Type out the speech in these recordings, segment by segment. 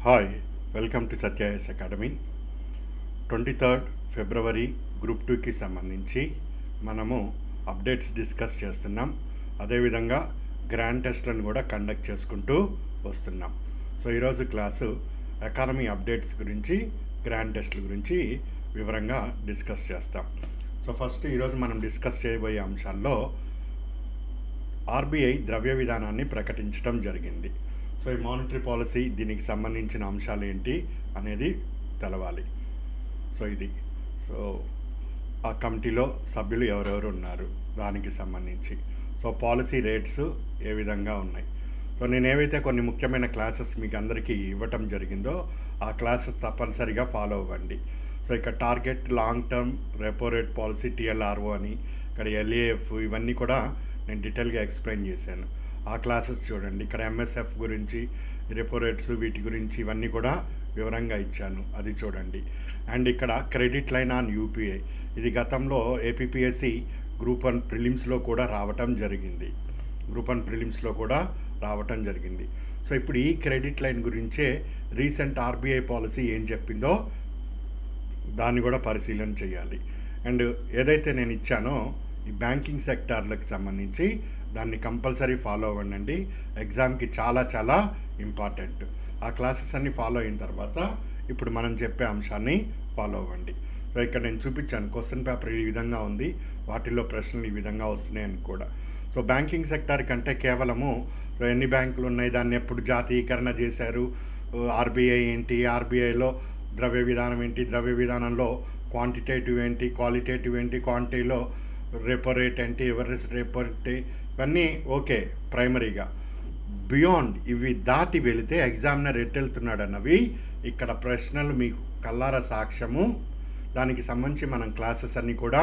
Hi welcome to సత్యాయస్ academy. 23 February group 2కి సంబంధించి మనము అప్డేట్స్ డిస్కస్ చేస్తున్నాం. అదేవిధంగా గ్రాండ్ టెస్ట్లను కూడా కండక్ట్ చేసుకుంటూ వస్తున్నాం. సో ఈరోజు క్లాసు అకాడమీ అప్డేట్స్ గురించి, గ్రాండ్ టెస్ట్ల గురించి వివరంగా డిస్కస్ చేస్తాం. సో ఫస్ట్ ఈరోజు మనం డిస్కస్ చేయబోయే అంశాల్లో ఆర్బీఐ ద్రవ్య విధానాన్ని ప్రకటించడం జరిగింది. సో ఈ మానిటరీ పాలసీ, దీనికి సంబంధించిన అంశాలు ఏంటి అనేది తెలవాలి. సో ఆ కమిటీలో సభ్యులు ఎవరెవరు ఉన్నారు దానికి సంబంధించి, సో పాలసీ రేట్స్ ఏ విధంగా ఉన్నాయి. సో నేను ఏవైతే కొన్ని ముఖ్యమైన క్లాసెస్ మీకు అందరికీ ఇవ్వటం జరిగిందో ఆ క్లాసెస్ తప్పనిసరిగా ఫాలో అవ్వండి. సో ఇక్కడ target long term repo rate policy, TLTRO అని, ఇక్కడ ఎల్ఏఎఫ్, ఇవన్నీ కూడా నేను డీటెయిల్గా ఎక్స్ప్లెయిన్ చేశాను. ఆ క్లాసెస్ చూడండి. ఇక్కడ ఎంఎస్ఎఫ్ గురించి, రెపో రేట్స్, వీటి గురించి ఇవన్నీ కూడా వివరంగా ఇచ్చాను, అది చూడండి. అండ్ ఇక్కడ క్రెడిట్ లైన్ ఆన్ యూపీఐ, ఇది గతంలో ఏపీపీఎస్సి గ్రూప్ 1 ప్రిలిమ్స్లో కూడా రావటం జరిగింది. సో ఇప్పుడు ఈ క్రెడిట్ లైన్ గురించే రీసెంట్ ఆర్బీఐ పాలసీ ఏం చెప్పిందో దాన్ని కూడా పరిశీలన చేయాలి. అండ్ ఏదైతే నేను ఇచ్చానో ఈ బ్యాంకింగ్ సెక్టార్లకు సంబంధించి దాన్ని కంపల్సరీ ఫాలో అవ్వండి. ఎగ్జామ్కి చాలా చాలా ఇంపార్టెంట్. ఆ క్లాసెస్ అన్నీ ఫాలో అయిన తర్వాత ఇప్పుడు మనం చెప్పే అంశాన్ని ఫాలో అవ్వండి. సో ఇక్కడ నేను చూపించాను, క్వశ్చన్ పేపర్ ఈ విధంగా ఉంది, వాటిల్లో ప్రశ్నలు ఈ విధంగా వస్తున్నాయని కూడా. సో బ్యాంకింగ్ సెక్టార్ కంటే కేవలము ఎన్ని బ్యాంకులు ఉన్నాయి, దాన్ని ఎప్పుడు జాతీయకరణ చేశారు, ఆర్బీఐ ఏంటి, ఆర్బీఐలో ద్రవ్య విధానం ఏంటి, ద్రవ్య విధానంలో క్వాంటిటేటివ్ ఏంటి, క్వాలిటేటివ్ ఏంటి, క్వాంటిటీలో రెపో రేట్ ఏంటి, రివర్స్ రెపో రేట్, ఇవన్నీ ఓకే ప్రైమరీగా. బియాండ్ ఇవి దాటి వెళితే ఎగ్జామినర్ ఎట్టెళ్తున్నాడు అన్నవి ఇక్కడ ప్రశ్నలు మీకు కల్లార సాక్ష్యము. దానికి సంబంధించి మనం క్లాసెస్ అన్నీ కూడా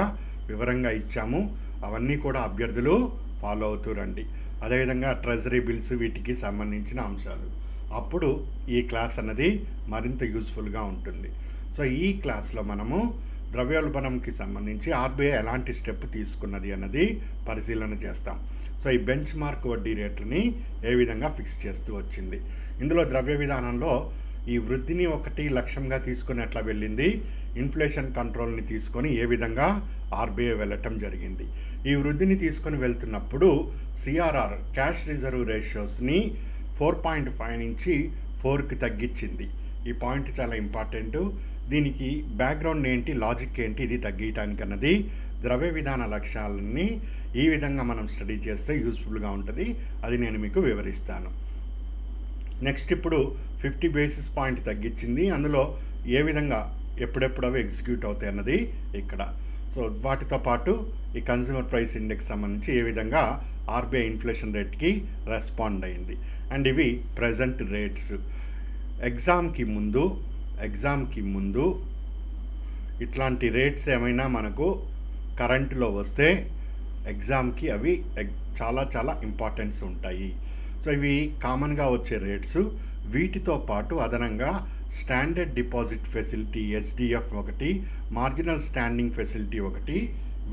వివరంగా ఇచ్చాము. అవన్నీ కూడా అభ్యర్థులు ఫాలో అవుతూ రండి. అదేవిధంగా ట్రెజరీ బిల్స్, వీటికి సంబంధించిన అంశాలు, అప్పుడు ఈ క్లాస్ అన్నది మరింత యూజ్ఫుల్గా ఉంటుంది. సో ఈ క్లాస్లో మనము ద్రవ్యోల్బణంకి సంబంధించి ఆర్బీఐ ఎలాంటి స్టెప్ తీసుకున్నది అన్నది పరిశీలన చేస్తాం. సో ఈ బెంచ్ మార్క్ వడ్డీ రేట్లని ఏ విధంగా ఫిక్స్ చేస్తూ వచ్చింది, ఇందులో ద్రవ్య విధానంలో ఈ వృద్ధిని ఒకటి లక్ష్యంగా తీసుకుని ఎట్లా వెళ్ళింది, ఇన్ఫ్లేషన్ కంట్రోల్ని తీసుకొని ఏ విధంగా ఆర్బీఐ వెళ్ళటం జరిగింది. ఈ వృద్ధిని తీసుకొని వెళ్తున్నప్పుడు సిఆర్ఆర్, క్యాష్ రిజర్వ్ రేషియోస్ని 4.5 నుంచి 4కి తగ్గించింది. ఈ పాయింట్ చాలా ఇంపార్టెంట్. దీనికి బ్యాక్గ్రౌండ్ ఏంటి, లాజిక్ ఏంటి, ఇది తగ్గించడానికి అన్నది ద్రవ్య విధాన లక్ష్యాలని ఈ విధంగా మనం స్టడీ చేస్తే యూస్ఫుల్గా ఉంటుంది. అది నేను మీకు వివరిస్తాను. నెక్స్ట్ ఇప్పుడు 50 బేసిస్ పాయింట్ తగ్గించింది. అందులో ఏ విధంగా ఎప్పుడెప్పుడు అవి ఎగ్జిక్యూట్ అవుతాయి అన్నది ఇక్కడ. సో వాటితో పాటు ఈ కన్జ్యూమర్ ప్రైస్ ఇండెక్స్ సంబంధించి ఏ విధంగా ఆర్బీఐ ఇన్ఫ్లేషన్ రేట్కి రెస్పాండ్ అయింది. అండ్ ఇవి ప్రజెంట్ రేట్స్. ఎగ్జామ్కి ముందు ఇట్లాంటి రేట్స్ ఏమైనా మనకు కరెంటులో వస్తే ఎగ్జామ్కి అవి చాలా చాలా ఇంపార్టెన్స్ ఉంటాయి. సో ఇవి కామన్గా వచ్చే రేట్స్. వీటితో పాటు అదనంగా స్టాండర్డ్ డిపాజిట్ ఫెసిలిటీ ఎస్డిఎఫ్ ఒకటి, మార్జినల్ స్టాండింగ్ ఫెసిలిటీ ఒకటి,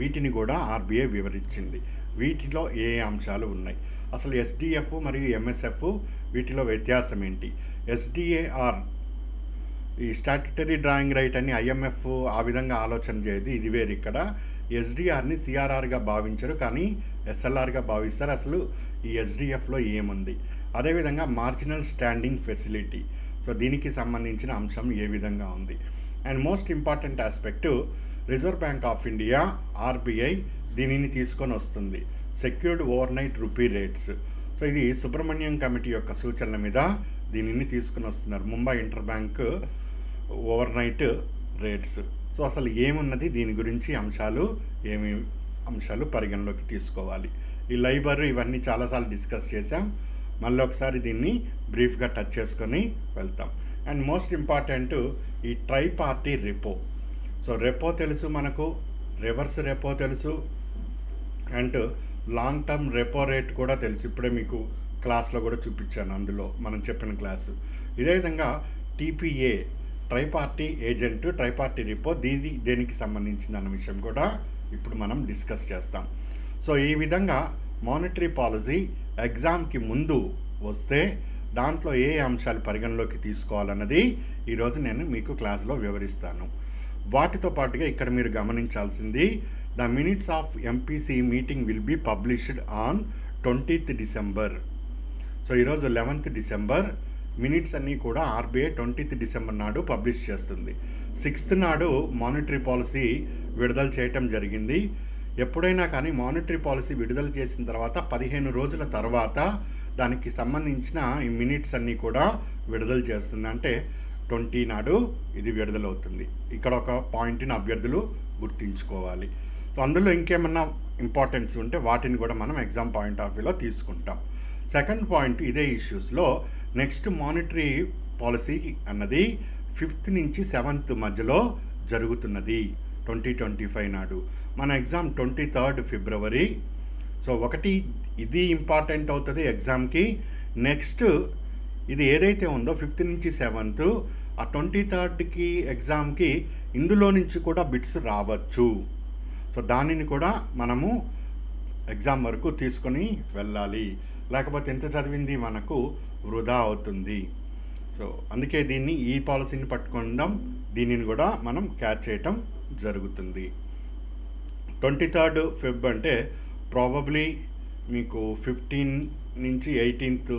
వీటిని కూడా ఆర్బీఐ వివరించింది. వీటిలో ఏ అంశాలు ఉన్నాయి, అసలు ఎస్డిఎఫ్ మరియు ఎంఎస్ఎఫ్ వీటిలో వ్యత్యాసం ఏంటి, ఎస్డిఏఆర్ ఈ స్టాట్యుటరీ డ్రాయింగ్ రైట్ అని ఐఎంఎఫ్ ఆ విధంగా ఆలోచన చేయదు, ఇది వేరు. ఇక్కడ ఎస్డిఆర్ని సిఆర్ఆర్గా భావించరు, కానీ ఎస్ఎల్ఆర్గా భావిస్తారు. అసలు ఈ ఎస్డిఎఫ్లో ఏముంది. అదేవిధంగా మార్జినల్ స్టాండింగ్ ఫెసిలిటీ, సో దీనికి సంబంధించిన అంశం ఏ విధంగా ఉంది. And most important aspect, reserve bank of India RBI దీనిని తీసుకొని వస్తుంది, secured over night rupee rates. So ఇది సుబ్రహ్మణ్యం కమిటీ యొక్క సూచనల మీద దీనిని తీసుకుని వస్తున్నారు, Mumbai inter bank over night rates. So అసలు ఏమున్నది, దీని గురించి ఏమి అంశాలు పరిగణలోకి తీసుకోవాలి. ఈ లైబర్ ఇవన్నీ చాలాసార్లు డిస్కస్ చేసాం, మళ్ళీ ఒకసారి దీన్ని బ్రీఫ్గా టచ్ చేసుకొని వెళ్తాం. అండ్ మోస్ట్ ఇంపార్టెంట్ ఈ try party repo. So repo తెలుసు మనకు, రివర్స్ రెపో తెలుసు, and long term repo rate కూడా తెలుసు. ఇప్పుడే మీకు క్లాస్లో కూడా చూపించాను, అందులో మనం చెప్పిన క్లాసు. ఇదే విధంగా టీపీఏ, ట్రైపార్టీ ఏజెంట్, ట్రైపార్టీ రిపో, దేనికి సంబంధించింది అన్న విషయం కూడా ఇప్పుడు మనం డిస్కస్ చేస్తాం. సో ఈ విధంగా మానిటరీ పాలసీ ఎగ్జామ్కి ముందు వస్తే దాంట్లో ఏ అంశాలు పరిగణలోకి తీసుకోవాలన్నది ఈరోజు నేను మీకు క్లాస్లో వివరిస్తాను. వాటితో పాటుగా ఇక్కడ మీరు గమనించాల్సింది, the minutes of MPC meeting will be published on 20th December. So ఈరోజు 11th December. మినిట్స్ అన్నీ కూడా ఆర్బీఐ 20th December నాడు పబ్లిష్ చేస్తుంది. 6th నాడు మానిటరీ పాలసీ విడుదల చేయటం జరిగింది. ఎప్పుడైనా కానీ మానిటరీ పాలసీ విడుదల చేసిన తర్వాత 15 రోజుల తర్వాత దానికి సంబంధించిన ఈ మినిట్స్ అన్నీ కూడా విడుదల చేస్తుంది. అంటే 20 నాడు ఇది విడుదలవుతుంది. ఇక్కడ ఒక పాయింట్ని అభ్యర్థులు గుర్తుంచుకోవాలి. సో అందులో ఇంకేమన్నా ఇంపార్టెన్స్ ఉంటే వాటిని కూడా మనం ఎగ్జామ్ పాయింట్ ఆఫ్ వ్యూలో తీసుకుంటాం. సెకండ్ పాయింట్, ఇదే ఇష్యూస్లో నెక్స్ట్ మానిటరీ పాలసీ అన్నది 5th నుంచి 7th మధ్యలో జరుగుతున్నది 2025 నాడు. మన ఎగ్జామ్ 23rd February. సో ఒకటి ఇది ఇంపార్టెంట్ అవుతుంది ఎగ్జామ్కి. నెక్స్ట్ ఇది ఏదైతే ఉందో 5th నుంచి 7th, ఆ 23rd ఎగ్జామ్కి ఇందులో నుంచి కూడా బిట్స్ రావచ్చు. సో దానిని కూడా మనము ఎగ్జామ్ వరకు తీసుకొని వెళ్ళాలి, లేకపోతే ఎంత చదివింది మనకు వృధా అవుతుంది. సో అందుకే ఈ పాలసీని పట్టుకుందాం, దీనిని కూడా మనం క్యాచ్ చేయటం జరుగుతుంది. 23rd Feb అంటే ప్రాబబ్లీ మీకు 15 నుంచి 18th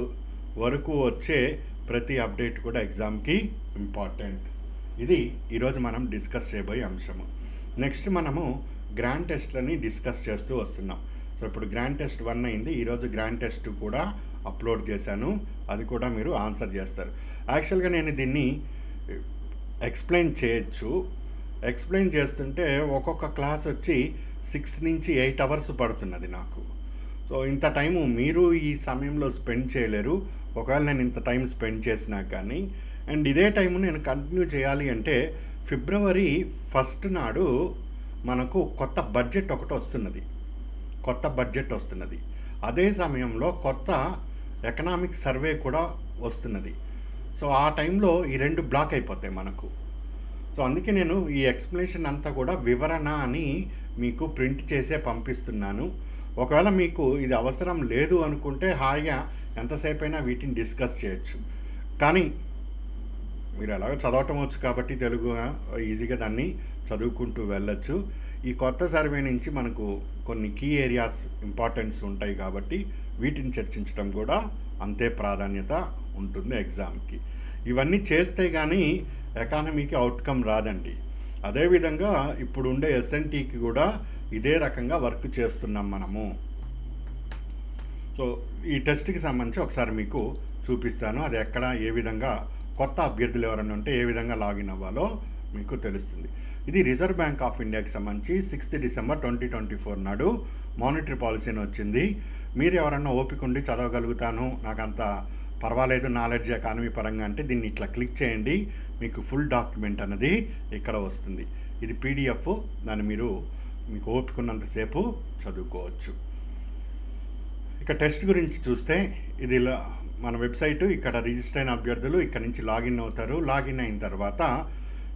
వరకు వచ్చే ప్రతి అప్డేట్ కూడా ఎగ్జామ్కి ఇంపార్టెంట్. ఇది ఈరోజు మనం డిస్కస్ చేయబోయే అంశము. నెక్స్ట్ మనము గ్రాండ్ టెస్ట్లని డిస్కస్ చేస్తూ వస్తున్నాం. సో ఇప్పుడు గ్రాండ్ టెస్ట్ 1 అయింది. ఈరోజు గ్రాండ్ టెస్ట్ కూడా అప్లోడ్ చేశాను, అది కూడా మీరు ఆన్సర్ చేస్తారు. యాక్చువల్గా నేను దీన్ని ఎక్స్ప్లెయిన్ చేయొచ్చు. ఎక్స్ప్లెయిన్ చేస్తుంటే ఒక్కొక్క క్లాస్ వచ్చి 6 నుంచి 8 hours పడుతున్నది నాకు. సో ఇంత టైము మీరు ఈ సమయంలో స్పెండ్ చేయలేరు, ఒకవేళ నేను ఇంత టైం స్పెండ్ చేసినా కానీ. అండ్ ఇదే టైము నేను కంటిన్యూ చేయాలి అంటే February 1st నాడు మనకు కొత్త బడ్జెట్ ఒకటి వస్తున్నది, కొత్త బడ్జెట్ వస్తున్నది. అదే సమయంలో కొత్త ఎకనామిక్ సర్వే కూడా వస్తున్నది. సో ఆ టైంలో ఈ 2 బ్లాక్ అయిపోతాయి మనకు. సో అందుకే నేను ఈ ఎక్స్ప్లెనేషన్ అంతా కూడా వివరణ అని మీకు ప్రింట్ చేసే పంపిస్తున్నాను. ఒకవేళ మీకు ఇది అవసరం లేదు అనుకుంటే హాయిగా ఎంతసేపు అయినా వీటిని డిస్కస్ చేయొచ్చు. కానీ మీరు ఎలాగో చదవటం వచ్చు కాబట్టి తెలుగు ఈజీగా దాన్ని చదువుకుంటూ వెళ్ళొచ్చు. ఈ కొత్త సర్వే నుంచి మనకు కొన్ని కీ ఏరియాస్ ఇంపార్టెన్స్ ఉంటాయి కాబట్టి వీటిని చర్చించడం కూడా అంతే ప్రాధాన్యత ఉంటుంది ఎగ్జామ్కి. ఇవన్నీ చేస్తే కానీ ఎకానమీకి అవుట్కమ్ రాదండి. అదేవిధంగా ఇప్పుడు ఉండే ఎస్ఎన్టీకి కూడా ఇదే రకంగా వర్క్ చేస్తున్నాం మనము. సో ఈ టెస్ట్కి సంబంధించి ఒకసారి మీకు చూపిస్తాను. అది ఎక్కడ, ఏ విధంగా, కొత్త అభ్యర్థులు ఎవరైనా ఉంటే ఏ విధంగా లాగిన్ అవ్వాలో మీకు తెలుస్తుంది. ఇది రిజర్వ్ బ్యాంక్ ఆఫ్ ఇండియాకి సంబంధించి 6th December 2024 నాడు మానిటరీ పాలసీ అని వచ్చింది. మీరు ఎవరన్నా ఓపిక ఉండి చదవగలుగుతాను, నాకు అంత పర్వాలేదు నాలెడ్జ్ ఎకానమీ పరంగా అంటే దీన్ని ఇట్లా క్లిక్ చేయండి, మీకు ఫుల్ డాక్యుమెంట్ అన్నది ఇక్కడ వస్తుంది. ఇది PDF, దాన్ని మీకు ఓపిక ఉన్నంతసేపు చదువుకోవచ్చు. ఇక టెస్ట్ గురించి చూస్తే ఇది మన వెబ్సైటు, ఇక్కడ రిజిస్టర్ అయిన అభ్యర్థులు ఇక్కడ నుంచి లాగిన్ అవుతారు. లాగిన్ అయిన తర్వాత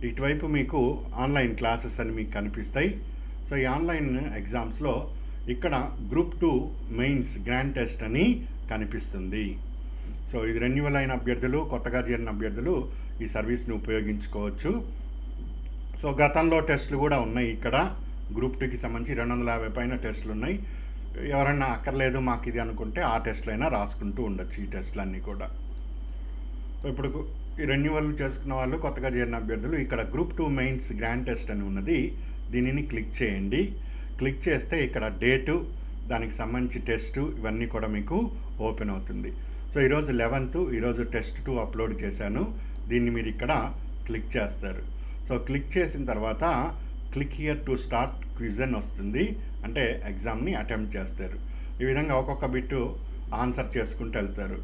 ఇటువైపు మీకు ఆన్లైన్ క్లాసెస్ అని మీకు కనిపిస్తాయి. సో ఈ ఆన్లైన్ ఎగ్జామ్స్లో ఇక్కడ గ్రూప్ 2 మెయిన్స్ గ్రాండ్ టెస్ట్ అని కనిపిస్తుంది. సో ఇది రెన్యువల్ అయిన అభ్యర్థులు, కొత్తగా చేరిన అభ్యర్థులు ఈ సర్వీస్ని ఉపయోగించుకోవచ్చు. సో గతంలో టెస్టులు కూడా ఉన్నాయి. ఇక్కడ గ్రూప్ 2కి సంబంధించి 250 పైన టెస్టులు ఉన్నాయి. ఎవరన్నా అక్కర్లేదు మాకు ఇది అనుకుంటే ఆ టెస్టులైనా రాసుకుంటూ ఉండొచ్చు, ఈ టెస్టులన్నీ కూడా. ఇప్పుడు ఈ రెన్యువల్ చేసుకున్న వాళ్ళు, కొత్తగా చేరిన అభ్యర్థులు ఇక్కడ గ్రూప్ 2 మెయిన్స్ గ్రాండ్ టెస్ట్ అని ఉన్నది, దీనిని క్లిక్ చేయండి. క్లిక్ చేస్తే ఇక్కడ డేటు, దానికి సంబంధించి టెస్టు ఇవన్నీ కూడా మీకు ఓపెన్ అవుతుంది. సో ఈరోజు 11th, ఈరోజు టెస్ట్ 2 అప్లోడ్ చేశాను. దీన్ని మీరు ఇక్కడ క్లిక్ చేస్తారు. సో క్లిక్ చేసిన తర్వాత click here to start quiz అని వస్తుంది, అంటే ఎగ్జామ్ని అటెంప్ట్ చేస్తారు. ఈ విధంగా ఒక్కొక్క బిట్టు ఆన్సర్ చేసుకుంటూ వెళ్తారు.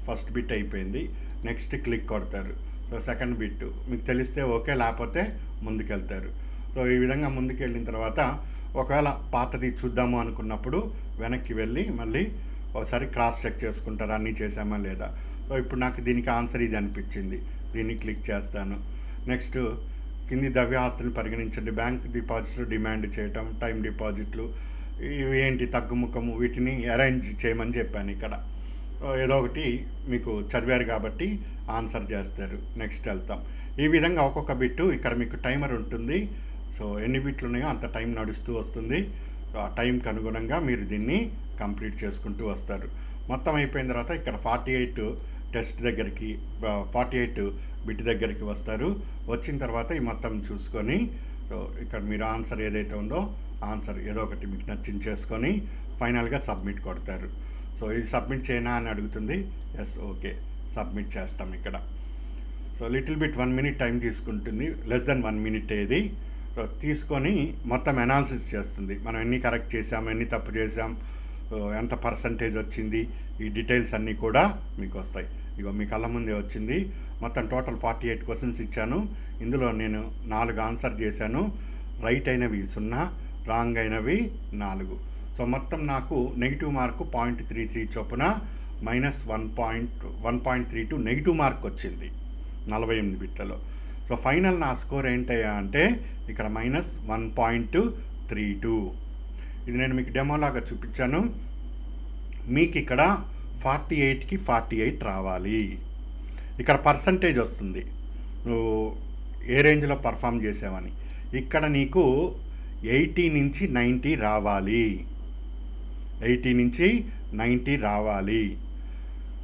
ఫస్ట్ బిట్ అయిపోయింది, నెక్స్ట్ క్లిక్ కొడతారు. సో సెకండ్ బిట్టు మీకు తెలిస్తే ఓకే, లేకపోతే ముందుకెళ్తారు. సో ఈ విధంగా ముందుకు వెళ్ళిన తర్వాత ఒకవేళ పాతది చూద్దాము అనుకున్నప్పుడు వెనక్కి వెళ్ళి మళ్ళీ ఒకసారి క్రాస్ చెక్ చేసుకుంటారు అన్నీ చేసామా లేదా. సో ఇప్పుడు నాకు దీనికి ఆన్సర్ ఇది అనిపించింది, దీన్ని క్లిక్ చేస్తాను. నెక్స్ట్ కింది ద్రవ్య ఆస్తులను పరిగణించండి. బ్యాంక్ డిపాజిట్లు డిమాండ్ చేయటం, టైం డిపాజిట్లు, ఇవి ఏంటి తగ్గుముఖము, వీటిని అరేంజ్ చేయమని చెప్పాను ఇక్కడ. ఏదో ఒకటి మీకు చదివారు కాబట్టి ఆన్సర్ చేస్తారు. నెక్స్ట్ వెళ్తాం. ఈ విధంగా ఒక్కొక్క బిట్టు ఇక్కడ మీకు టైమర్ ఉంటుంది. సో ఎన్ని బిట్లు ఉన్నాయో అంత టైం నడుస్తూ వస్తుంది. ఆ టైంకి అనుగుణంగా మీరు దీన్ని కంప్లీట్ చేసుకుంటూ వస్తారు. మొత్తం అయిపోయిన తర్వాత ఇక్కడ 48 టెస్ట్ దగ్గరికి 48 బిట్ దగ్గరికి వస్తారు. వచ్చిన తర్వాత ఈ మొత్తం చూసుకొని ఇక్కడ మీరు ఆన్సర్ ఏదైతే ఉందో ఆన్సర్ ఏదో ఒకటి మీకు నచ్చింది చేసుకొని ఫైనల్గా సబ్మిట్ కొడతారు. సో ఇది సబ్మిట్ చేయనా అని అడుగుతుంది. ఎస్, ఓకే, సబ్మిట్ చేస్తాం ఇక్కడ. So little bit 1 minute time తీసుకుంటుంది, లెస్ దెన్ 1 minute ఇది. సో తీసుకొని మొత్తం అనాలిసిస్ చేస్తుంది. మనం ఎన్ని కరెక్ట్ చేసాం, ఎన్ని తప్పు చేసాం, ఎంత పర్సంటేజ్ వచ్చింది, ఈ డీటెయిల్స్ అన్నీ కూడా మీకు వస్తాయి. ఇగో మీ కళ్ళ ముందే వచ్చింది. మొత్తం టోటల్ 48 క్వశ్చన్స్ ఇచ్చాను. ఇందులో నేను 4 ఆన్సర్ చేశాను. రైట్ అయినవి 0, రాంగ్ అయినవి 4. సో మొత్తం నాకు నెగిటివ్ మార్కు 0.33 చొప్పున -1.32 నెగిటివ్ మార్క్ వచ్చింది 48 బిట్లలో. సో ఫైనల్ నా స్కోర్ ఏంటయ్యా అంటే ఇక్కడ -1.32. ఇది నేను మీకు డెమోలాగా చూపించాను. మీకు ఇక్కడ 48కి 48 రావాలి. ఇక్కడ పర్సంటేజ్ వస్తుంది, నువ్వు ఏ రేంజ్లో పర్ఫామ్ చేసావని. ఇక్కడ నీకు 80 నుంచి 90 రావాలి. 80 నుంచి 90 రావాలి.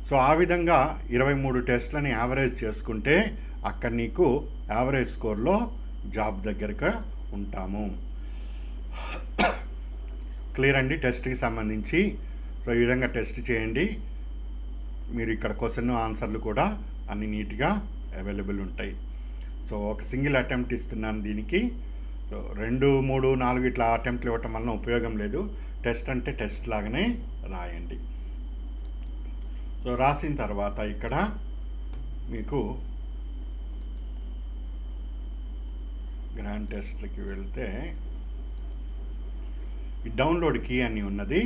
సో ఆ విధంగా 23 టెస్ట్లని యావరేజ్ చేసుకుంటే అక్కడ నీకు యావరేజ్ స్కోర్లో జాబ్ దగ్గరగా ఉంటాము. క్లియర్ అండి టెస్ట్కి సంబంధించి. సో ఈ విధంగా టెస్ట్ చేయండి. మీరు ఇక్కడ క్వశ్చన్ ఆన్సర్లు కూడా అన్ని నీట్గా అవైలబుల్ ఉంటాయి. సో ఒక సింగిల్ అటెంప్ట్ ఇస్తున్నాను దీనికి. సో 2, 3, 4 ఇట్లా అటెంప్ట్లు ఇవ్వటం వలన ఉపయోగం లేదు. టెస్ట్ అంటే టెస్ట్ లాగానే రాయండి. సో రాసిన తర్వాత ఇక్కడ మీకు గ్రాండ్ టెస్ట్లకి వెళ్తే ఈ డౌన్లోడ్ కీ అని ఉన్నది.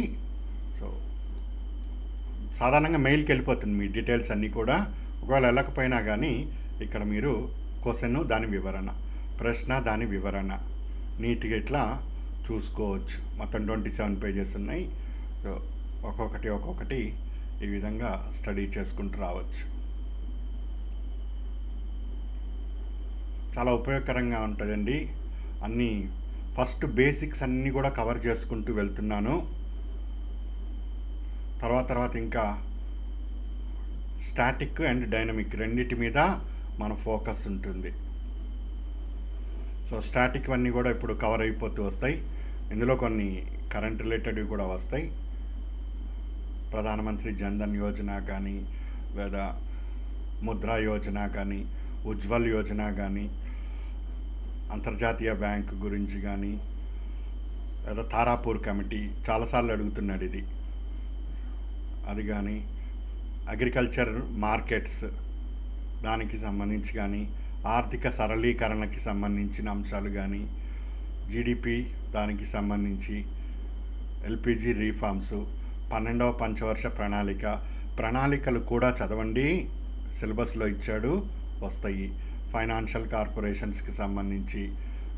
సో సాధారణంగా మెయిల్కి వెళ్ళిపోతుంది మీ డీటెయిల్స్ అన్నీ కూడా. ఒకవేళ వెళ్ళకపోయినా కానీ ఇక్కడ మీరు క్వశ్చన్, దాని వివరణ, ప్రశ్న, దాని వివరణ నీట్గా ఇట్లా చూసుకోవచ్చు. మొత్తం 27 పేజెస్ ఉన్నాయి. సో ఒక్కొక్కటి ఈ విధంగా స్టడీ చేసుకుంటూ రావచ్చు. చాలా ఉపయోగకరంగా ఉంటుందండి. అన్నీ ఫస్ట్ బేసిక్స్ అన్నీ కూడా కవర్ చేసుకుంటూ వెళ్తున్నాను. తర్వాత ఇంకా స్టాటిక్ అండ్ డైనమిక్ రెండింటి మీద మన ఫోకస్ ఉంటుంది. సో స్టాటిక్ అన్నీ కూడా ఇప్పుడు కవర్ అయిపోతూ వస్తాయి. ఇందులో కొన్ని కరెంట్ రిలేటెడ్వి కూడా వస్తాయి. ప్రధానమంత్రి జన్ధన్ యోజన కానీ, లేదా ముద్రా యోజన కానీ, ఉజ్వల్ యోజన కానీ, అంతర్జాతీయ బ్యాంక్ గురించి కానీ, లేదా తారాపూర్ కమిటీ చాలాసార్లు అడుగుతున్నాడు ఇది, అది కానీ, అగ్రికల్చర్ మార్కెట్స్ దానికి సంబంధించి కానీ, ఆర్థిక సరళీకరణకి సంబంధించిన అంశాలు కానీ, జీడిపి దానికి సంబంధించి, ఎల్పిజి రీఫార్మ్స్, 12వ పంచవర్ష ప్రణాళికలు కూడా చదవండి. సిలబస్లో ఇచ్చాడు, వస్తాయి. ఫైనాన్షియల్ కార్పొరేషన్స్కి సంబంధించి,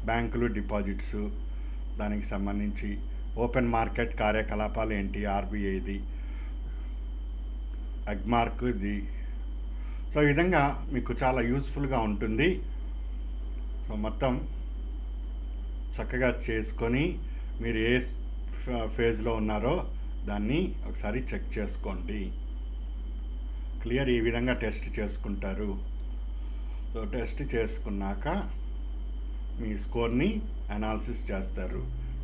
బ్యాంకులు డిపాజిట్స్ దానికి సంబంధించి, ఓపెన్ మార్కెట్ కార్యకలాపాలు ఏంటి, ఆర్బీఐది, అగ్మార్క్ ఇది. సో ఈ విధంగా మీకు చాలా యూస్ఫుల్గా ఉంటుంది. సో మొత్తం చక్కగా చేసుకొని మీరు ఏ ఫేజ్లో ఉన్నారో దాన్ని ఒకసారి చెక్ చేసుకోండి. క్లియర్. ఈ విధంగా టెస్ట్ చేసుకుంటారు. సో టెస్ట్ చేసుకున్నాక మీ స్కోర్ని అనాలిసిస్ చేస్తారు.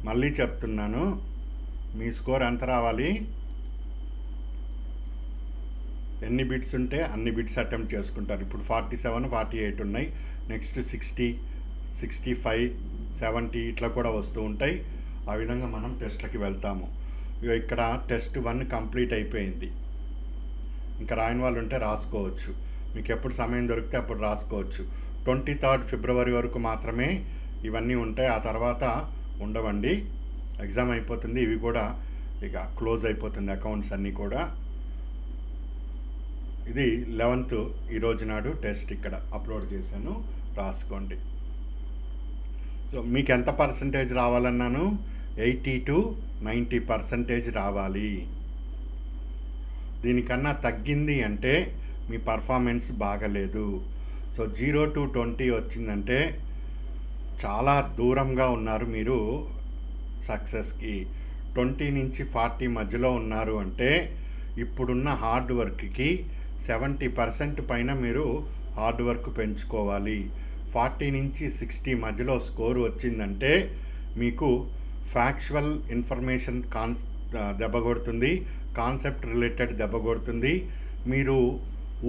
మళ్ళీ చెప్తున్నాను, మీ స్కోర్ ఎంత రావాలి, ఎన్ని బిట్స్ ఉంటే అన్ని బిట్స్ అటెంప్ట్ చేసుకుంటారు. ఇప్పుడు 47, 48 ఉన్నాయి. నెక్స్ట్ 60, 65, 70 ఇట్లా కూడా వస్తూ ఉంటాయి. ఆ విధంగా మనం టెస్ట్లకి వెళ్తాము. ఇక్కడ టెస్ట్ 1 కంప్లీట్ అయిపోయింది. ఇంకా రాయని వాళ్ళు ఉంటే రాసుకోవచ్చు. మీకు ఎప్పుడు సమయం దొరికితే అప్పుడు రాసుకోవచ్చు. 23rd ఫిబ్రవరి వరకు మాత్రమే ఇవన్నీ ఉంటాయి. ఆ తర్వాత ఉండవండి. ఎగ్జామ్ అయిపోతుంది. ఇవి కూడా ఇక క్లోజ్ అయిపోతుంది, అకౌంట్స్ అన్నీ కూడా. ఇది 11th ఈరోజు నాడు టెస్ట్ ఇక్కడ అప్లోడ్ చేశాను, రాసుకోండి. సో మీకు ఎంత పర్సంటేజ్ రావాలన్నాను, 80 to 90% రావాలి. దీనికన్నా తగ్గింది అంటే మీ పర్ఫార్మెన్స్ బాగలేదు. సో 0 to 20 వచ్చిందంటే చాలా దూరంగా ఉన్నారు మీరు సక్సెస్కి. 20 నుంచి 40 మధ్యలో ఉన్నారు అంటే ఇప్పుడున్న హార్డ్ వర్క్కి 70% పైన మీరు హార్డ్ వర్క్ పెంచుకోవాలి. 40 నుంచి 60 మధ్యలో స్కోర్ వచ్చిందంటే మీకు ఫ్యాక్చువల్ ఇన్ఫర్మేషన్ దెబ్బ కొడుతుంది, కాన్సెప్ట్ రిలేటెడ్ దెబ్బ కొడుతుంది, మీరు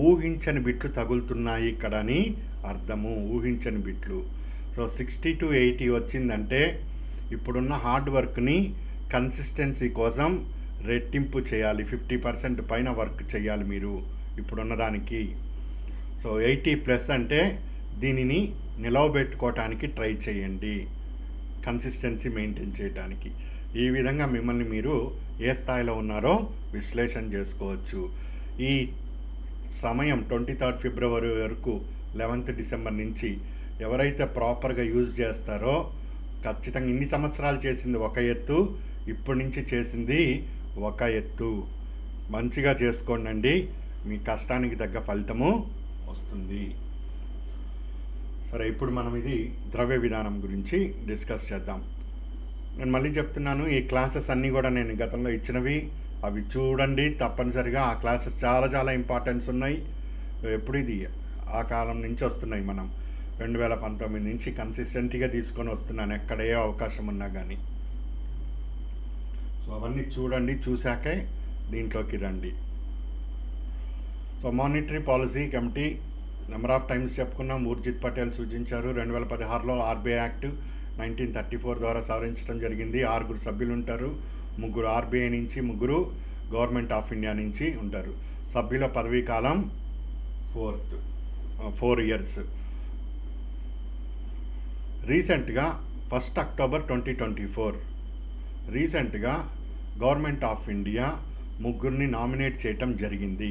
ఊహించని బిట్లు తగులుతున్నాయి ఇక్కడ అని అర్థము. ఊహించని బిట్లు. సో 60 to 80 వచ్చిందంటే ఇప్పుడున్న హార్డ్ వర్క్ని కన్సిస్టెన్సీ కోసం రెట్టింపు చేయాలి. 50% పైన వర్క్ చేయాలి మీరు ఇప్పుడున్న దానికి. సో 80+ అంటే దీనిని నిలవబెట్టుకోవటానికి ట్రై చేయండి, కన్సిస్టెన్సీ మెయింటైన్ చేయడానికి. ఈ విధంగా మిమ్మల్ని మీరు ఏ స్థాయిలో ఉన్నారో విశ్లేషణ చేసుకోవచ్చు. ఈ సమయం 23rd ఫిబ్రవరి వరకు 11th డిసెంబర్ నుంచి ఎవరైతే ప్రాపర్గా యూజ్ చేస్తారో ఖచ్చితంగా ఇన్ని సంవత్సరాలు చేసింది ఒక ఎత్తు, ఇప్పటి నుంచి చేసింది ఒక ఎత్తు. మంచిగా చేసుకోండి, మీ కష్టానికి తగ్గ ఫలితము వస్తుంది. సరే, ఇప్పుడు మనం ఇది ద్రవ్య విధానం గురించి డిస్కస్ చేద్దాం. నేను మళ్ళీ చెప్తున్నాను, ఈ క్లాసెస్ అన్నీ కూడా నేను గతంలో ఇచ్చినవి, అవి చూడండి తప్పనిసరిగా. ఆ క్లాసెస్ చాలా చాలా ఇంపార్టెన్స్ ఉన్నాయి. ఎప్పుడు ఇది ఆ కాలం నుంచి వస్తున్నాయి. మనం 2019 నుంచి కన్సిస్టెంట్గా తీసుకొని వస్తున్నాను, ఎక్కడ ఏ అవకాశం ఉన్నా కానీ. సో అవన్నీ చూడండి, చూశాకే దీంట్లోకి రండి. So monetary policy committee number of times చెప్పుకున్నాం. ఊర్జిత్ పటేల్ సూచించారు. 2016లో ఆర్బీఐ యాక్ట్ 1934 ద్వారా సవరించడం జరిగింది. 6 సభ్యులు ఉంటారు. 3 ఆర్బీఐ నుంచి, 3 గవర్నమెంట్ ఆఫ్ ఇండియా నుంచి ఉంటారు. సభ్యుల పదవీ కాలం 4 years. రీసెంట్గా 1 October 2024 రీసెంట్గా గవర్నమెంట్ ఆఫ్ ఇండియా 3 నామినేట్ చేయటం జరిగింది.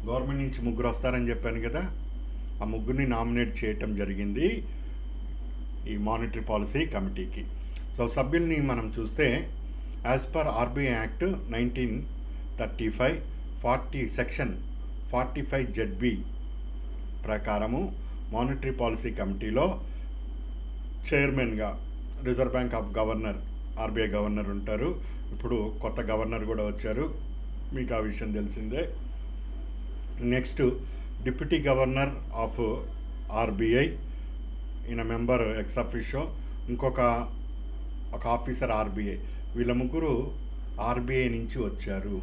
గవర్నమెంట్ నుంచి 3 వస్తారని చెప్పాను కదా, ఆ 3 నామినేట్ చేయటం జరిగింది ఈ మానిటరీ పాలసీ కమిటీకి. సో సభ్యుల్ని మనం చూస్తే as per RBI act 1935 section 45 ZB ప్రకారము మానిటరీ పాలసీ కమిటీలో చైర్మన్గా reserve bank of governor, RBI governor ఉంటారు. ఇప్పుడు కొత్త గవర్నర్ కూడా వచ్చారు, మీకు ఆ విషయం తెలిసిందే. Next deputy governor of RBI, ఈయన మెంబర్ ఎక్స్ అఫిషియో, ఇంకొక ఆఫీసర్ ఆర్బీఐ. వీళ్ళ 3 ఆర్బీఐ నుంచి వచ్చారు.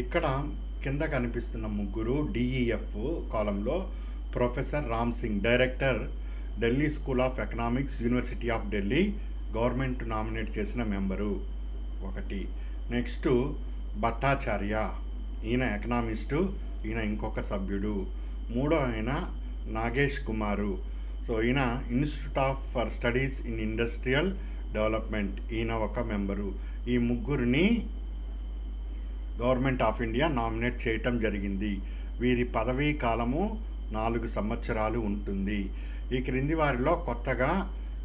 ఇక్కడ కింద కనిపిస్తున్న 3 DEF కాలంలో professor Ram Singh, director Delhi school of economics, university of Delhi, government nominate చేసిన మెంబరు ఒకటి. నెక్స్ట్ భట్టాచార్య, ఈయన ఎకనామిస్టు, ఈయన ఇంకొక సభ్యుడు. 3వ ఆయన నాగేష్ కుమారు. సో ఈయన institute for studies in industrial development, ఈయన ఒక మెంబరు. ఈ 3 గవర్నమెంట్ ఆఫ్ ఇండియా నామినేట్ చేయటం జరిగింది. వీరి పదవీ కాలము 4 సంవత్సరాలు ఉంటుంది. ఈ క్రింది వారిలో కొత్తగా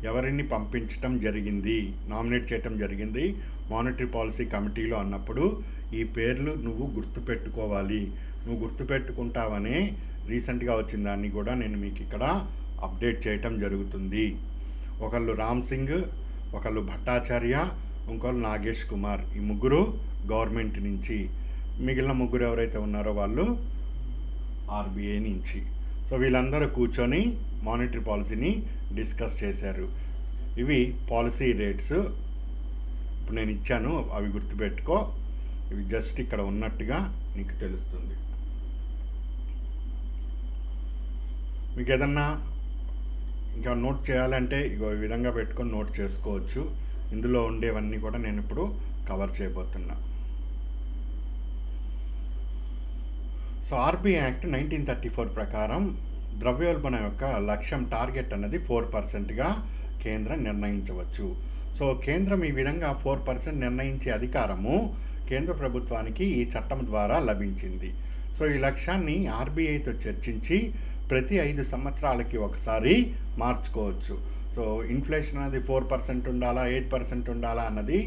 ఎవరిని పంపించటం జరిగింది, నామినేట్ చేయటం జరిగింది మానిటరీ పాలసీ కమిటీలో అన్నప్పుడు ఈ పేర్లు నువ్వు గుర్తుపెట్టుకోవాలి. నువ్వు గుర్తుపెట్టుకుంటావనే రీసెంట్గా వచ్చిన దాన్ని కూడా నేను మీకు ఇక్కడ అప్డేట్ చేయటం జరుగుతుంది. ఒకళ్ళు రామ్ సింగ్, ఒకళ్ళు భట్టాచార్య, ఇంకొకళ్ళు నాగేష్ కుమార్. ఈ 3 గవర్నమెంట్ నుంచి. మిగిలిన 3 ఎవరైతే ఉన్నారో వాళ్ళు ఆర్బీఐ నుంచి. సో వీళ్ళందరూ కూర్చొని మానిటరీ పాలసీని డిస్కస్ చేశారు. ఇవి పాలసీ రేట్స్ ఇప్పుడు నేను ఇచ్చాను, అవి గుర్తుపెట్టుకో. ఇవి జస్ట్ ఇక్కడ ఉన్నట్టుగా నీకు తెలుస్తుంది. మీకు ఏదన్నా ఇంకా నోట్ చేయాలంటే ఇగో ఈ విధంగా పెట్టుకొని నోట్ చేసుకోవచ్చు. ఇందులో ఉండేవన్నీ కూడా నేను ఇప్పుడు కవర్ చేయబోతున్నా. సో ఆర్బీఐ యాక్ట్ 1934 ప్రకారం ద్రవ్యోల్బణం యొక్క లక్ష్యం, టార్గెట్ అన్నది 4%గా కేంద్రం నిర్ణయించవచ్చు. సో కేంద్రం ఈ విధంగా 4% నిర్ణయించే అధికారము కేంద్ర ప్రభుత్వానికి ఈ చట్టం ద్వారా లభించింది. సో ఈ లక్ష్యాన్ని ఆర్బీఐతో చర్చించి ప్రతి 5 సంవత్సరాలకి ఒకసారి మార్చుకోవచ్చు. సో ఇన్ఫ్లేషన్ అనేది 4% ఉండాలా, 8% ఉండాలా అన్నది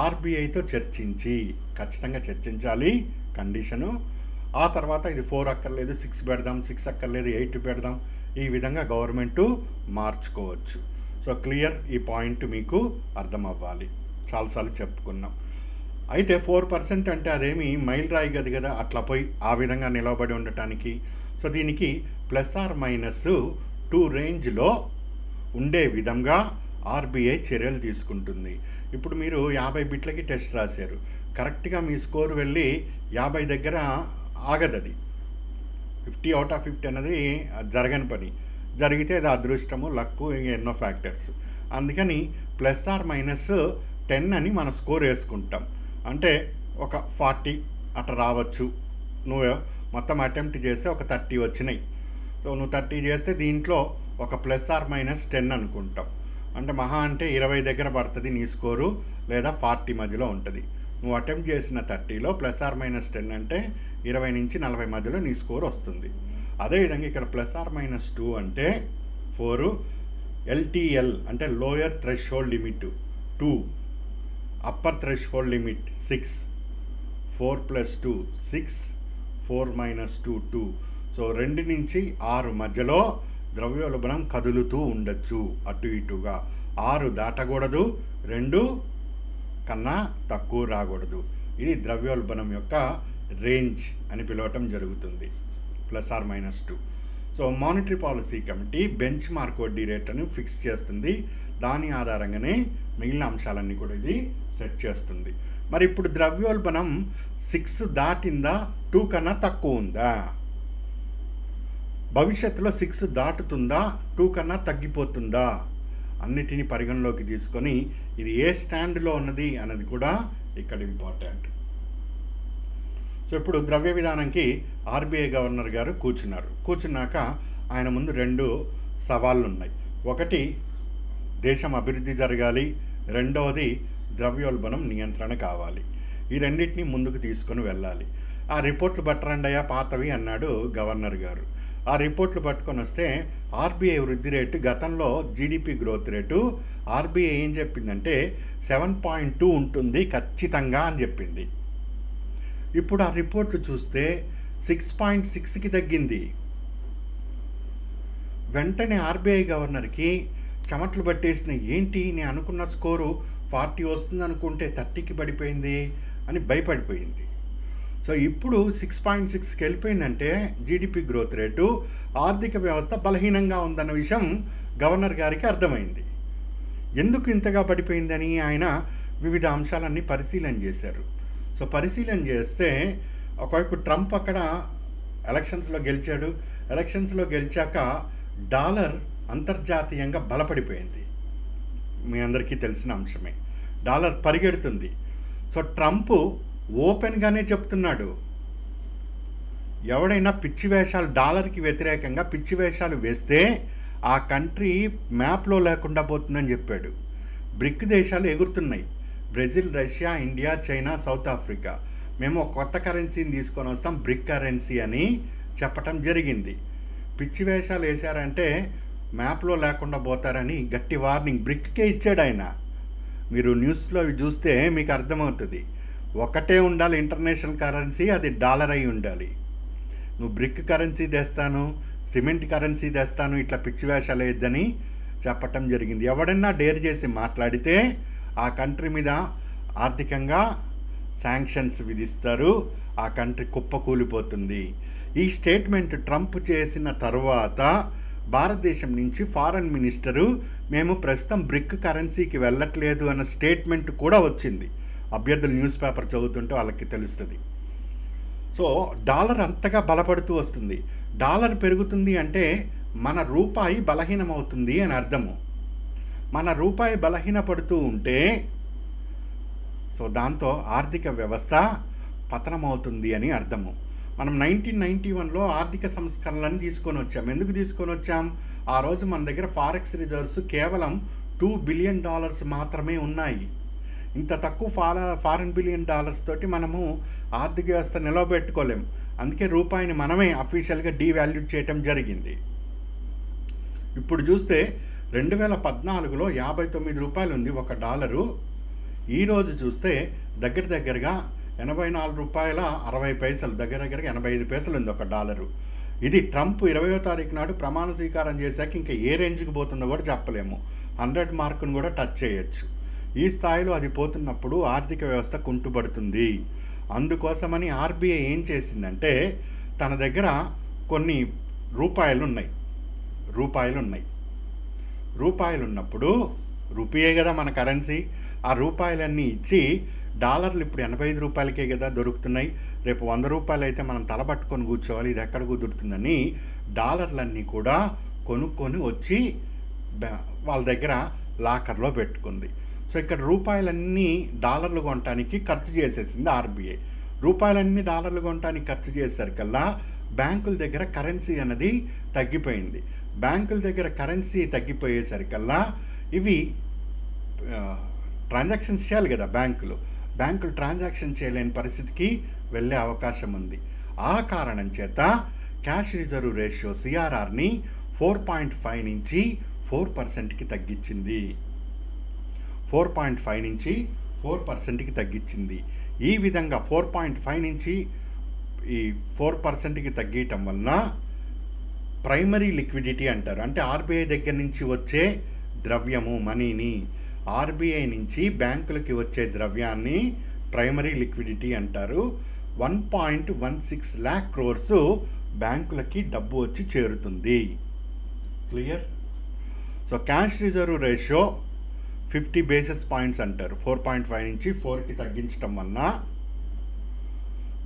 ఆర్బీఐతో చర్చించి, ఖచ్చితంగా చర్చించాలి, కండిషను. ఆ తర్వాత ఇది 4 అక్కర్లేదు 6 పెడదాం, 6 అక్కర్లేదు 8 పెడదాం, ఈ విధంగా గవర్నమెంటు మార్చుకోవచ్చు. సో క్లియర్, ఈ పాయింట్ మీకు అర్థం అవ్వాలి. చాలాసార్లు చెప్పుకున్నాం. అయితే 4% అంటే అదేమి మైల్ రాయి గది కదా, అట్లా పోయి ఆ విధంగా నిలవబడి ఉండటానికి. సో దీనికి ±2 రేంజ్లో ఉండే విధంగా ఆర్బీఐ చర్యలు తీసుకుంటుంది. ఇప్పుడు మీరు 50 బిట్లకి టెస్ట్ రాశారు, కరెక్ట్గా మీ స్కోర్ వెళ్ళి 50 దగ్గర ఆగదు. అది 50 అవుట్ ఆఫ్ 50 అన్నది జరగని పని. జరిగితే అది అదృష్టము, లక్కు, ఎన్నో ఫ్యాక్టర్స్. అందుకని ±10 అని మన స్కోర్ వేసుకుంటాం. అంటే ఒక 40 అట్లా రావచ్చు. నువ్వు మొత్తం అటెంప్ట్ చేస్తే ఒక 30 వచ్చినాయి. సో నువ్వు 30 చేస్తే దీంట్లో ఒక ±10 అనుకుంటాం. అంటే మహా అంటే 20 దగ్గర పడుతుంది నీ స్కోరు, లేదా 40 మధ్యలో ఉంటుంది. నువ్వు అటెంప్ట్ చేసిన 30లో ±10 అంటే 20 నుంచి 40 మధ్యలో నీ స్కోర్ వస్తుంది. అదేవిధంగా ఇక్కడ ±2 అంటే 4, LTL అంటే lower threshold limit 2, upper threshold limit 6, 4 + 2 6, 4 - 2 2. So 2 నుంచి 6 మధ్యలో ద్రవ్యోల్బణం కదులుతూ ఉండొచ్చు అటు ఇటుగా. 6 దాటకూడదు, 2 కన్నా తక్కువ రాకూడదు. ఇది ద్రవ్యోల్బణం యొక్క రేంజ్ అని పిలవటం జరుగుతుంది, ±2. So monetary policy committee bench mark వడ్డీ రేట్లను ఫిక్స్ చేస్తుంది. దాని ఆధారంగానే మిగిలిన అంశాలన్నీ కూడా ఇది సెట్ చేస్తుంది. మరి ఇప్పుడు ద్రవ్యోల్బణం 6 దాటిందా, 2 కన్నా తక్కువ ఉందా? భవిష్యత్తులో 6 దాటుతుందా, 2 కన్నా తగ్గిపోతుందా? అన్నిటినీ పరిగణలోకి తీసుకొని ఇది ఏ స్టాండ్లో ఉన్నది అన్నది కూడా ఇక్కడ ఇంపార్టెంట్. సో ఇప్పుడు ద్రవ్య విధానంకి ఆర్బీఐ గవర్నర్ గారు కూర్చున్నాక ఆయన ముందు 2 సవాళ్ళు ఉన్నాయి. ఒకటి, దేశం అభివృద్ధి జరగాలి. రెండవది, ద్రవ్యోల్బణం నియంత్రణ కావాలి. ఈ రెండింటినీ ముందుకు తీసుకొని వెళ్ళాలి. ఆ రిపోర్ట్లు పట్టరండయ్యా పాతవి అన్నాడు గవర్నర్ గారు. ఆ రిపోర్ట్లు పట్టుకొని వస్తే ఆర్బీఐ వృద్ధి రేటు, గతంలో జీడిపి గ్రోత్ రేటు ఆర్బీఐ ఏం చెప్పిందంటే 7.2 ఉంటుంది ఖచ్చితంగా అని చెప్పింది. ఇప్పుడు ఆ రిపోర్ట్లు చూస్తే 6.6కి తగ్గింది. వెంటనే ఆర్బీఐ గవర్నర్కి చెమట్లు పట్టేసిన, ఏంటి నేను అనుకున్న స్కోరు 40 వస్తుంది అనుకుంటే 30కి పడిపోయింది అని భయపడిపోయింది. సో ఇప్పుడు 6.6కి వెళ్ళిపోయిందంటే జీడిపి గ్రోత్ రేటు, ఆర్థిక వ్యవస్థ బలహీనంగా ఉందన్న విషయం గవర్నర్ గారికి అర్థమైంది. ఎందుకు ఇంతగా పడిపోయిందని ఆయన వివిధ అంశాలన్నీ పరిశీలన చేశారు. సో పరిశీలన చేస్తే ఒకవైపు ట్రంప్ అక్కడ ఎలక్షన్స్లో గెలిచాడు. ఎలక్షన్స్లో గెలిచాక డాలర్ అంతర్జాతీయంగా బలపడిపోయింది. మీ అందరికీ తెలిసిన అంశమే. డాలర్ పరిగెడుతుంది. సో ట్రంప్ ఓపెన్గానే చెప్తున్నాడు, ఎవడైనా పిచ్చి వేషాలు, డాలర్కి వ్యతిరేకంగా పిచ్చి వేషాలు వేస్తే ఆ కంట్రీ మ్యాప్లో లేకుండా పోతుందని చెప్పాడు. బ్రిక్ దేశాలు ఎగురుతున్నాయి, Brazil, Russia, India, China, South Africa. మేము ఒక కొత్త కరెన్సీని తీసుకొని వస్తాం, బ్రిక్ కరెన్సీ అని చెప్పటం జరిగింది. పిచ్చి వేషాలు వేశారంటే మ్యాప్లో లేకుండా పోతారని గట్టి వార్నింగ్ బ్రిక్కే ఇచ్చాడు ఆయన. మీరు న్యూస్లో చూస్తే మీకు అర్థమవుతుంది. ఒకటే ఉండాలి ఇంటర్నేషనల్ కరెన్సీ, అది డాలర్ అయి ఉండాలి. నువ్వు బ్రిక్ కరెన్సీ తెస్తాను, సిమెంట్ కరెన్సీ తెస్తాను, ఇట్లా పిచ్చి వేషాలు వేయద్దని చెప్పటం జరిగింది. ఎవడన్నా డేర్ చేసి మాట్లాడితే ఆ కంట్రీ మీద ఆర్థికంగా శాంక్షన్స్ విధిస్తారు, ఆ కంట్రీ కుప్పకూలిపోతుంది. ఈ స్టేట్మెంట్ ట్రంప్ చేసిన తర్వాత భారతదేశం నుంచి ఫారెన్ మినిస్టరు, మేము ప్రస్తుతం బ్రిక్ కరెన్సీకి వెళ్ళట్లేదు అన్న స్టేట్మెంట్ కూడా వచ్చింది. అభ్యర్థులు న్యూస్ పేపర్ చదువుతుంటే వాళ్ళకి తెలుస్తుంది. సో డాలర్ అంతగా బలపడుతూ వస్తుంది. డాలర్ పెరుగుతుంది అంటే మన రూపాయి బలహీనమవుతుంది అని అర్థము. మన రూపాయి బలహీనపడుతూ ఉంటే సో దాంతో ఆర్థిక వ్యవస్థ పతనమవుతుంది అని అర్థము. మనం 1991లో ఆర్థిక సంస్కరణలను తీసుకొని వచ్చాం. ఎందుకు తీసుకొని వచ్చాం? ఆ రోజు మన దగ్గర ఫారెక్స్ రిజర్వ్స్ కేవలం $2 బిలియన్ మాత్రమే ఉన్నాయి. ఇంత తక్కువ ఫారెన్ బిలియన్ డాలర్స్ తోటి మనము ఆర్థిక వ్యవస్థ నిలవబెట్టుకోలేం. అందుకే రూపాయిని మనమే అఫీషియల్గా డీవాల్యూట్ చేయటం జరిగింది. ఇప్పుడు చూస్తే 2014లో 59 రూపాయలు ఉంది ఒక డాలరు. ఈరోజు చూస్తే దగ్గరగా రూపాయల దగ్గర దగ్గరగా 85 పైసలు ఉంది ఒక డాలరు. ఇది ట్రంప్ 20వ తారీఖు నాడు ప్రమాణ స్వీకారం చేశాక ఇంకా ఏ రేంజ్కి పోతుందో కూడా చెప్పలేము. 100 మార్కును కూడా టచ్ చేయొచ్చు. ఈ స్థాయిలో అది పోతున్నప్పుడు ఆర్థిక వ్యవస్థ కుంటుపడుతుంది. అందుకోసమని ఆర్బీఐ ఏం చేసిందంటే తన దగ్గర కొన్ని రూపాయలు ఉన్నప్పుడు రూపాయే కదా మన కరెన్సీ, ఆ రూపాయలన్నీ ఇచ్చి డాలర్లు ఇప్పుడు 85 రూపాయలకే కదా దొరుకుతున్నాయి, రేపు 100 రూపాయలు అయితే మనం తలపట్టుకొని కూర్చోవాలి, ఇది ఎక్కడ కుదురుతుందని డాలర్లన్నీ కూడా కొనుక్కొని వచ్చి వాళ్ళ దగ్గర లాకర్లో పెట్టుకుంది. సో ఇక్కడ రూపాయలన్నీ డాలర్లు కొనడానికి ఖర్చు చేసేసింది ఆర్బీఐ. రూపాయలన్నీ డాలర్లు కొనడానికి ఖర్చు చేసేసరికల్లా బ్యాంకుల దగ్గర కరెన్సీ అన్నది తగ్గిపోయింది. బ్యాంకుల దగ్గర కరెన్సీ తగ్గిపోయేసరికల్లా ఇవి ట్రాన్సాక్షన్స్ చేయాలి కదా బ్యాంకులు ట్రాన్సాక్షన్ చేయలేని పరిస్థితికి వెళ్ళే అవకాశం ఉంది. ఆ కారణం చేత క్యాష్ రిజర్వ్ రేషియో సిఆర్ఆర్ని 4.5 నుంచి 4%కి తగ్గించింది. 4.5 నుంచి 4%కి తగ్గించింది. ఈ విధంగా 4.5 నుంచి ఈ 4%కి తగ్గటం వలన ప్రైమరీ లిక్విడిటీ అంటారు. అంటే ఆర్బీఐ దగ్గర నుంచి వచ్చే ద్రవ్యము, మనీని, ఆర్బీఐ నుంచి బ్యాంకులకి వచ్చే ద్రవ్యాన్ని ప్రైమరీ లిక్విడిటీ అంటారు. 1.16 lakh crores బ్యాంకులకి డబ్బు వచ్చి చేరుతుంది. Clear? So cash reserve ratio 50 basis points అంటారు. 4.5 నుంచి 4కి తగ్గించడం వలన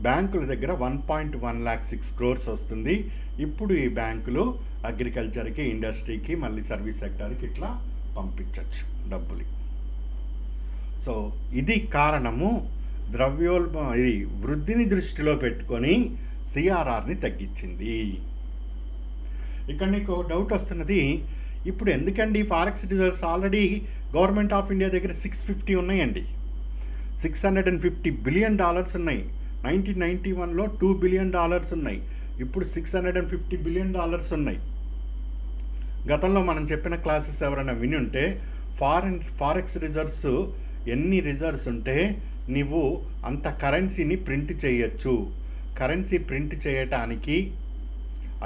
బ్యాంకుల దగ్గర 1.106 crores వస్తుంది. ఇప్పుడు ఈ బ్యాంకులు అగ్రికల్చర్కి, ఇండస్ట్రీకి, మళ్ళీ సర్వీస్ సెక్టార్కి ఇట్లా పంపించవచ్చు డబ్బులు. సో ఇది కారణము. ఇది వృద్ధిని దృష్టిలో పెట్టుకొని సిఆర్ఆర్ని తగ్గించింది. ఇక్కడ నీకు డౌట్ వస్తున్నది, ఇప్పుడు ఎందుకండి forex reserves already government of India దగ్గర 650 ఉన్నాయండి. $650 billion ఉన్నాయి. 1991లో $2 billion ఉన్నాయి. ఇప్పుడు $650 billion ఉన్నాయి. గతంలో మనం చెప్పిన క్లాసెస్ ఎవరైనా విని ఉంటే ఫారెక్స్ రిజర్వ్స్ ఎన్ని రిజర్వ్స్ ఉంటే నువ్వు అంత కరెన్సీని ప్రింట్ చేయొచ్చు. కరెన్సీ ప్రింట్ చేయటానికి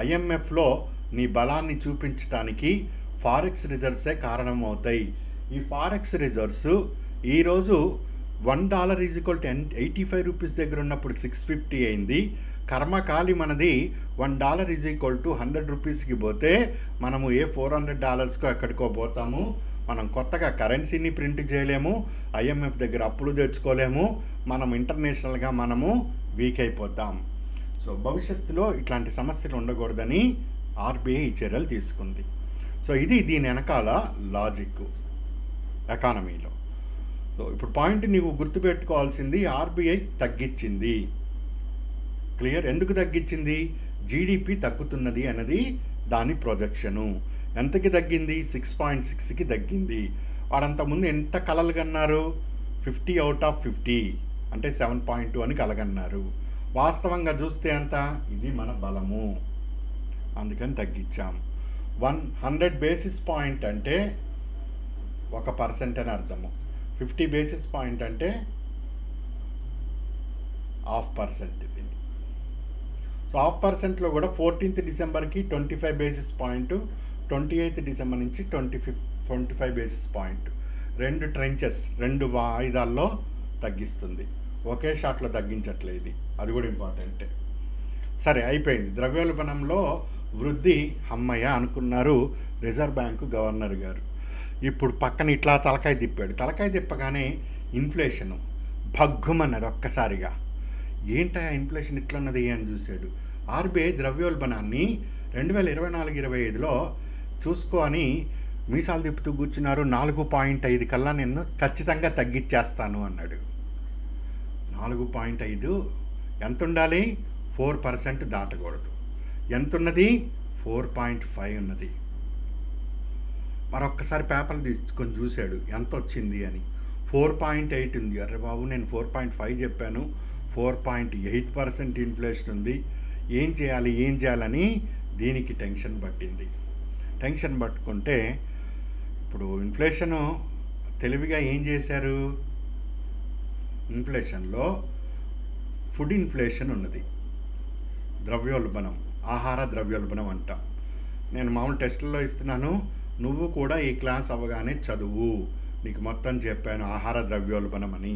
ఐఎంఎఫ్లో నీ బలాన్ని చూపించడానికి ఫారెక్స్ రిజర్వ్సే కారణమవుతాయి. ఈ ఫారెక్స్ రిజర్వ్స్ ఈరోజు $1 = 85 రూపీస్ దగ్గర ఉన్నప్పుడు 650 అయింది. కర్మకాలి మనది $1 = 100 రూపీస్కి పోతే మనము ఏ $400కో ఎక్కడికో పోతాము. మనం కొత్తగా కరెన్సీని ప్రింట్ చేయలేము, ఐఎంఎఫ్ దగ్గర అప్పులు తెచ్చుకోలేము, మనం ఇంటర్నేషనల్గా మనము వీక్ అయిపోతాం. సో భవిష్యత్తులో ఇట్లాంటి సమస్యలు ఉండకూడదని ఆర్బీఐ చర్యలు తీసుకుంది. సో ఇది దీని వెనకాల లాజిక్ ఎకానమీలో. సో ఇప్పుడు పాయింట్ నీవు గుర్తుపెట్టుకోవాల్సింది, ఆర్బీఐ తగ్గించింది. క్లియర్? ఎందుకు తగ్గించింది? జీడిపి తగ్గుతున్నది అన్నది దాని ప్రొజెక్షను. ఎంతకి తగ్గింది? 6.6కి తగ్గింది. వాడంతకుముందు ఎంత కలలు కన్నారు? 50 out of 50 అంటే 7.2 అని కలగన్నారు. వాస్తవంగా చూస్తే ఎంత? ఇది మన బలము, అందుకని తగ్గించాం. 100 basis point అంటే 1% అని అర్థము. 50 basis point అంటే 0.5% ఇది. సో 0.5%లో కూడా 14th Decemberకి 25 basis point, 28th December నుంచి 25 basis point. 2 ట్రెంచెస్, 2 వాయిదాల్లో తగ్గిస్తుంది. ఒకే షాట్లో తగ్గించట్లేదు. అది కూడా ఇంపార్టెంటే. సరే, అయిపోయింది. ద్రవ్యోల్బణంలో వృద్ధి అమ్మయ్య అనుకున్నారు రిజర్వ్ బ్యాంకు గవర్నర్ గారు. ఇప్పుడు పక్కన ఇట్లా తలకాయ తిప్పాడు. తలకాయ తిప్పగానే ఇన్ఫ్లేషను భగ్గుమన్నది ఒక్కసారిగా. ఏంటా ఇన్ఫ్లేషన్ ఇట్లున్నది అని చూశాడు. ఆర్బీఐ ద్రవ్యోల్బణాన్ని 2024-25లో చూసుకో అని మీసాలు తిప్పుతూ కూర్చున్నారు. 4.5 కల్లా నేను ఖచ్చితంగా తగ్గించేస్తాను అన్నాడు. 4.5 ఎంత ఉండాలి? 4% దాటకూడదు. ఎంత ఉన్నది? 4.5 ఉన్నది. మరొక్కసారి పేపర్లు తీసుకొని చూశాడు ఎంత వచ్చింది అని. 4.8 ఉంది. అరే బాబు, నేను 4.5 చెప్పాను, 4.8% ఇన్ఫ్లేషన్ ఉంది, ఏం చేయాలని దీనికి టెన్షన్ పట్టింది. టెన్షన్ పట్టుకుంటే ఇప్పుడు ఇన్ఫ్లేషను తెలివిగా ఏం చేశారు? ఇన్ఫ్లేషన్లో ఫుడ్ ఇన్ఫ్లేషన్ ఉన్నది, ద్రవ్యోల్బణం, ఆహార ద్రవ్యోల్బణం అంటాం. నేను మామూలు టెస్టుల్లో ఇస్తున్నాను, నువ్వు కూడా ఈ క్లాస్ అవ్వగానే చదువు, నీకు మొత్తం చెప్పాను ఆహార ద్రవ్యోల్బణం అని.